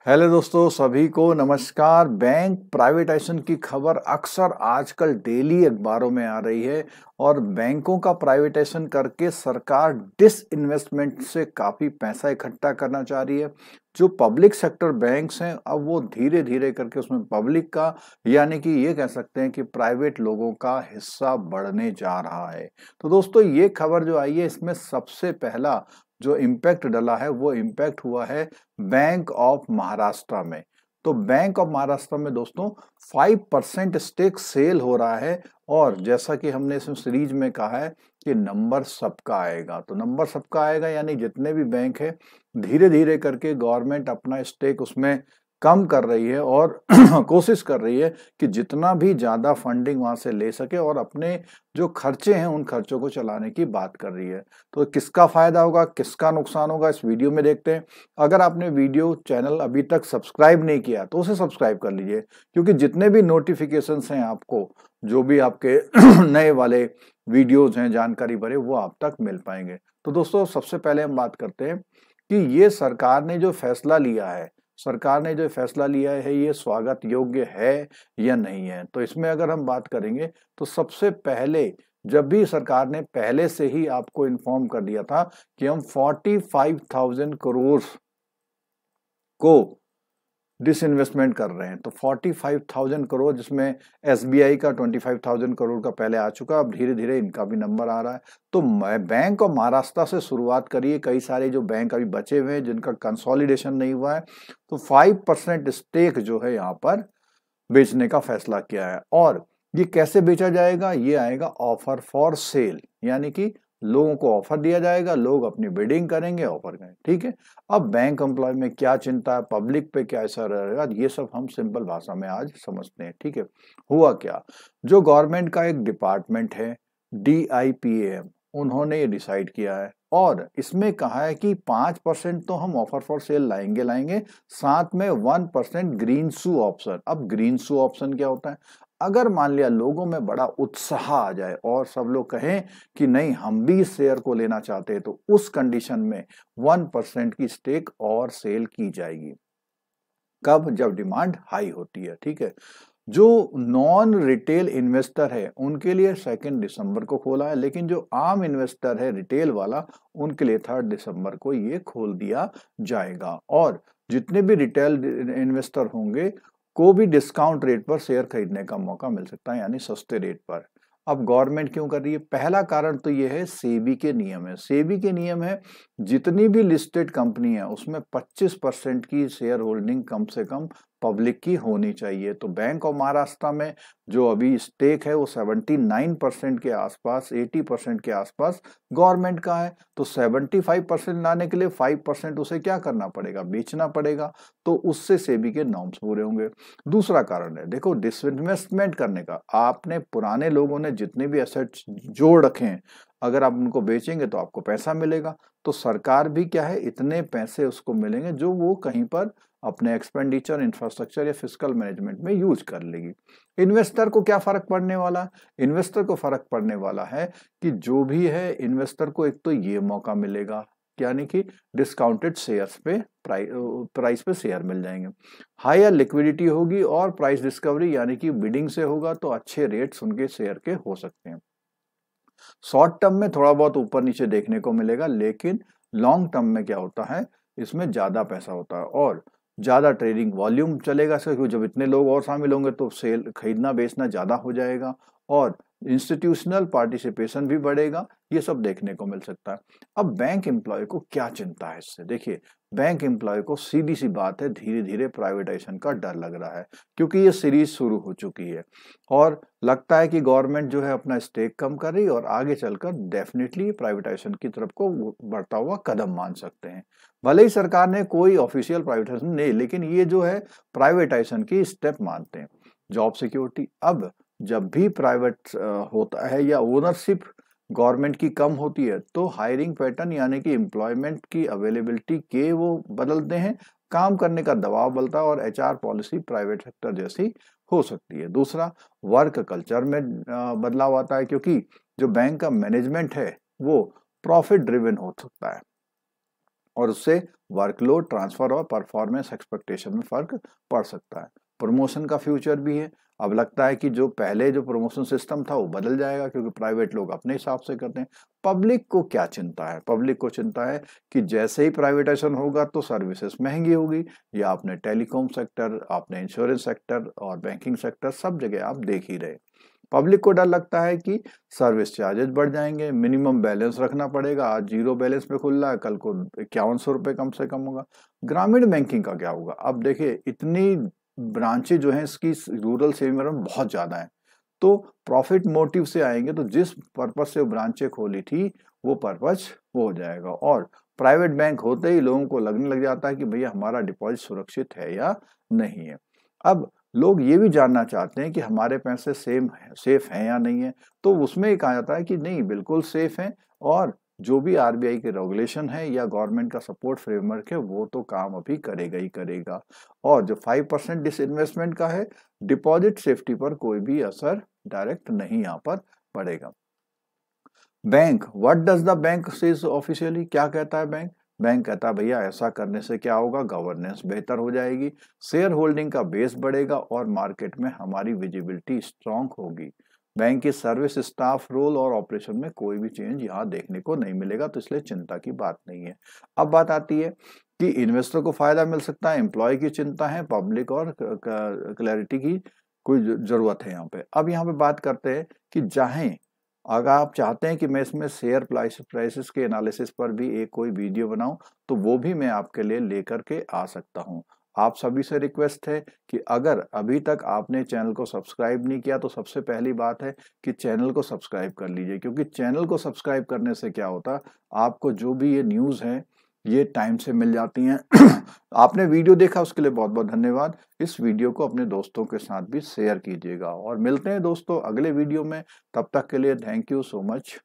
Hello दोस्तों, सभी को नमस्कार। बैंक प्राइवेटाइजेशन की खबर अक्सर आजकल डेली अखबारों में आ रही है और बैंकों का प्राइवेटाइजेशन करके सरकार डिसइन्वेस्टमेंट से काफी पैसा इकट्ठा करना चाह रही है। जो पब्लिक सेक्टर बैंक्स हैं अब वो धीरे धीरे करके उसमें पब्लिक का यानी कि ये कह सकते हैं कि प्राइवेट लोगों का हिस्सा बढ़ने जा रहा है। तो दोस्तों, ये खबर जो आई है इसमें सबसे पहला जो इम्पैक्ट डला है वो इम्पैक्ट हुआ है बैंक ऑफ महाराष्ट्र में। तो बैंक ऑफ महाराष्ट्र में दोस्तों 5% स्टेक सेल हो रहा है और जैसा कि हमने इस सीरीज में कहा है कि नंबर सबका आएगा। तो नंबर सबका आएगा यानी जितने भी बैंक है धीरे धीरे करके गवर्नमेंट अपना स्टेक उसमें कम कर रही है और कोशिश कर रही है कि जितना भी ज्यादा फंडिंग वहां से ले सके और अपने जो खर्चे हैं उन खर्चों को चलाने की बात कर रही है। तो किसका फायदा होगा, किसका नुकसान होगा, इस वीडियो में देखते हैं। अगर आपने वीडियो चैनल अभी तक सब्सक्राइब नहीं किया तो उसे सब्सक्राइब कर लीजिए, क्योंकि जितने भी नोटिफिकेशंस हैं आपको जो भी आपके नए वाले वीडियोज हैं जानकारी भरे वो आप तक मिल पाएंगे। तो दोस्तों, सबसे पहले हम बात करते हैं कि ये सरकार ने जो फैसला लिया है ये स्वागत योग्य है या नहीं है। तो इसमें अगर हम बात करेंगे तो सबसे पहले जब भी सरकार ने पहले से ही आपको इन्फॉर्म कर दिया था कि हम 45,000 करोड़ को डिसइन्वेस्टमेंट कर रहे हैं। तो 45,000 करोड़ जिसमें एसबीआई का 25,000 करोड़ का पहले आ चुका, अब धीरे धीरे इनका भी नंबर आ रहा है। तो बैंक ऑफ महाराष्ट्र से शुरुआत करिए, कई सारे जो बैंक अभी बचे हुए हैं जिनका कंसोलिडेशन नहीं हुआ है, तो 5% स्टेक जो है यहाँ पर बेचने का फैसला किया है। और ये कैसे बेचा जाएगा, ये आएगा ऑफर फॉर सेल, यानी कि लोगों को ऑफर दिया जाएगा, लोग अपनी बिडिंग करेंगे, ऑफर करेंगे। ठीक है, अब बैंक एम्प्लॉय में क्या चिंता है, पब्लिक पे क्या असर रहेगा, ये सब हम सिंपल भाषा में आज समझते हैं। ठीक है, हुआ क्या, जो गवर्नमेंट का एक डिपार्टमेंट है DIPAM, उन्होंने ये डिसाइड किया है और इसमें कहा है कि 5% तो हम ऑफर फॉर सेल लाएंगे, साथ में 1% ग्रीन शू ऑप्शन। अब ग्रीन शू ऑप्शन क्या होता है, अगर मान लिया लोगों में बड़ा उत्साह आ जाए और सब लोग कहें कि नहीं हम भी इस शेयर को लेना चाहते हैं, तो उस कंडीशन में 1% की स्टेक और सेल की जाएगी। कब, जब डिमांड हाई होती है। ठीक है, जो नॉन रिटेल इन्वेस्टर है उनके लिए 2 दिसंबर को खोला है, लेकिन जो आम इन्वेस्टर है रिटेल वाला उनके लिए 3 दिसंबर को ये खोल दिया जाएगा। और जितने भी रिटेल इन्वेस्टर होंगे को भी डिस्काउंट रेट पर शेयर खरीदने का मौका मिल सकता है, यानी सस्ते रेट पर। अब गवर्नमेंट क्यों कर रही है, पहला कारण तो ये है सेबी के नियम है। सेबी के नियम है जितनी भी लिस्टेड कंपनी है उसमें 25% की शेयर होल्डिंग कम से कम पब्लिक की होनी चाहिए। तो बैंक ऑफ महाराष्ट्र में जो अभी स्टेक है वो 79% के आसपास, 80% के आसपास गवर्नमेंट का है। तो 75% लाने के लिए 5% उसे क्या करना पड़ेगा, बेचना पड़ेगा। तो उससे सेबी के नॉर्म्स पूरे होंगे। दूसरा कारण है, देखो डिसइन्वेस्टमेंट करने का, आपने पुराने लोगों ने जितने भी एसेट्स जोड़ रखे हैं अगर आप उनको बेचेंगे तो आपको पैसा मिलेगा। तो सरकार भी क्या है, इतने पैसे उसको मिलेंगे जो वो कहीं पर अपने एक्सपेंडिचर, इंफ्रास्ट्रक्चर या फिस्कल मैनेजमेंट में यूज कर लेगी। इन्वेस्टर को क्या फर्क पड़ने वाला, इन्वेस्टर को फर्क पड़ने वाला है कि जो भी है इन्वेस्टर को एक तो ये मौका मिलेगा यानी कि डिस्काउंटेड शेयर्स पे प्राइस पे शेयर मिल जाएंगे, हायर लिक्विडिटी होगी और प्राइस डिस्कवरी यानी कि बिडिंग से होगा तो अच्छे रेट्स उनके शेयर के हो सकते हैं। शॉर्ट टर्म में थोड़ा बहुत ऊपर नीचे देखने को मिलेगा, लेकिन लॉन्ग टर्म में क्या होता है, इसमें ज्यादा पैसा होता है और ज्यादा ट्रेडिंग वॉल्यूम चलेगा इसका, क्योंकि जब इतने लोग और शामिल होंगे तो सेल खरीदना बेचना ज्यादा हो जाएगा और इंस्टीट्यूशनल पार्टिसिपेशन भी बढ़ेगा। ये सब देखने को मिल सकता है। अब बैंक एम्प्लॉय को क्या चिंता है इससे, देखिए बैंक एम्प्लॉय को सीधी सी बात है, धीरे धीरे प्राइवेटाइजेशन का डर लग रहा है, क्योंकि ये सीरीज शुरू हो चुकी है और लगता है कि गवर्नमेंट जो है अपना स्टेक कम कर रही है और आगे चलकर डेफिनेटली प्राइवेटाइजेशन की तरफ को बढ़ता हुआ कदम मान सकते हैं। भले ही सरकार ने कोई ऑफिशियल प्राइवेटाइजेशन नहीं, लेकिन ये जो है प्राइवेटाइजेशन की स्टेप मानते हैं। जॉब सिक्योरिटी, अब जब भी प्राइवेट होता है या ओनरशिप गवर्नमेंट की कम होती है तो हायरिंग पैटर्न यानी कि एम्प्लॉयमेंट की अवेलेबिलिटी के वो बदलते हैं, काम करने का दबाव बढ़ता है और HR पॉलिसी प्राइवेट सेक्टर जैसी हो सकती है। दूसरा, वर्क कल्चर में बदलाव आता है, क्योंकि जो बैंक का मैनेजमेंट है वो प्रॉफिट ड्रिवन हो सकता है। और उससे वर्कलोड ट्रांसफर और परफॉर्मेंस एक्सपेक्टेशन में फर्क पड़ सकता है। प्रमोशन का फ्यूचर भी है। अब लगता है कि जो पहले जो प्रमोशन सिस्टम था वो बदल जाएगा, क्योंकि प्राइवेट लोग अपने हिसाब से करते हैं। पब्लिक को क्या चिंता है? पब्लिक को चिंता है कि जैसे ही प्राइवेटाइजेशन होगा तो सर्विसेज महंगी होगी। या आपने टेलीकॉम सेक्टर, आपने इंश्योरेंस सेक्टर और बैंकिंग सेक्टर, सब जगह आप देख ही रहे। पब्लिक को डर लगता है कि सर्विस चार्जेस बढ़ जाएंगे, मिनिमम बैलेंस रखना पड़ेगा। आज 0 बैलेंस पे खुल रहा है, कल को 5100 रुपये कम से कम होगा। ग्रामीण बैंकिंग का क्या होगा? अब देखिए, इतनी ब्रांचें जो हैं इसकी रूरल सेविंग में बहुत ज्यादा है, तो प्रॉफिट मोटिव से आएंगे तो जिस पर्पज से वो ब्रांचें खोली थी वो पर्पज हो जाएगा। और प्राइवेट बैंक होते ही लोगों को लगने लग जाता है कि भैया हमारा डिपॉजिट सुरक्षित है या नहीं है। अब लोग ये भी जानना चाहते हैं कि हमारे पैसे सेफ हैं या नहीं है, तो उसमें ये कहा जाता है कि नहीं, बिल्कुल सेफ हैं। और जो भी आरबीआई के रेगुलेशन है या गवर्नमेंट का सपोर्ट फ्रेमवर्क है वो तो काम अभी करेगा ही करेगा। और जो 5% डिसइन्वेस्टमेंट का है, डिपॉजिट सेफ्टी पर कोई भी असर डायरेक्ट नहीं यहाँ पर पड़ेगा। Bank, what does the bank says officially? क्या कहता है बैंक? बैंक कहता है भैया ऐसा करने से क्या होगा, गवर्नेंस बेहतर हो जाएगी, शेयर होल्डिंग का बेस बढ़ेगा और मार्केट में हमारी विजिबिलिटी स्ट्रांग होगी। बैंक की सर्विस, स्टाफ रोल और ऑपरेशन में कोई भी चेंज यहाँ देखने को नहीं मिलेगा, तो इसलिए चिंता की बात नहीं है। अब बात आती है कि इन्वेस्टर को फायदा मिल सकता है, एम्प्लॉय की चिंता है, पब्लिक और क्लैरिटी की कोई जरूरत है यहाँ पे। अब यहाँ पे बात करते हैं कि चाहे अगर आप चाहते हैं कि मैं इसमें शेयर प्राइसेस के एनालिसिस पर भी एक कोई वीडियो बनाऊं, तो वो भी मैं आपके लिए लेकर के आ सकता हूं। आप सभी से रिक्वेस्ट है कि अगर अभी तक आपने चैनल को सब्सक्राइब नहीं किया तो सबसे पहली बात है कि चैनल को सब्सक्राइब कर लीजिए, क्योंकि चैनल को सब्सक्राइब करने से क्या होता, आपको जो भी ये न्यूज़ है ये टाइम से मिल जाती हैं। आपने वीडियो देखा उसके लिए बहुत बहुत धन्यवाद। इस वीडियो को अपने दोस्तों के साथ भी शेयर कीजिएगा और मिलते हैं दोस्तों अगले वीडियो में। तब तक के लिए थैंक यू सो मच।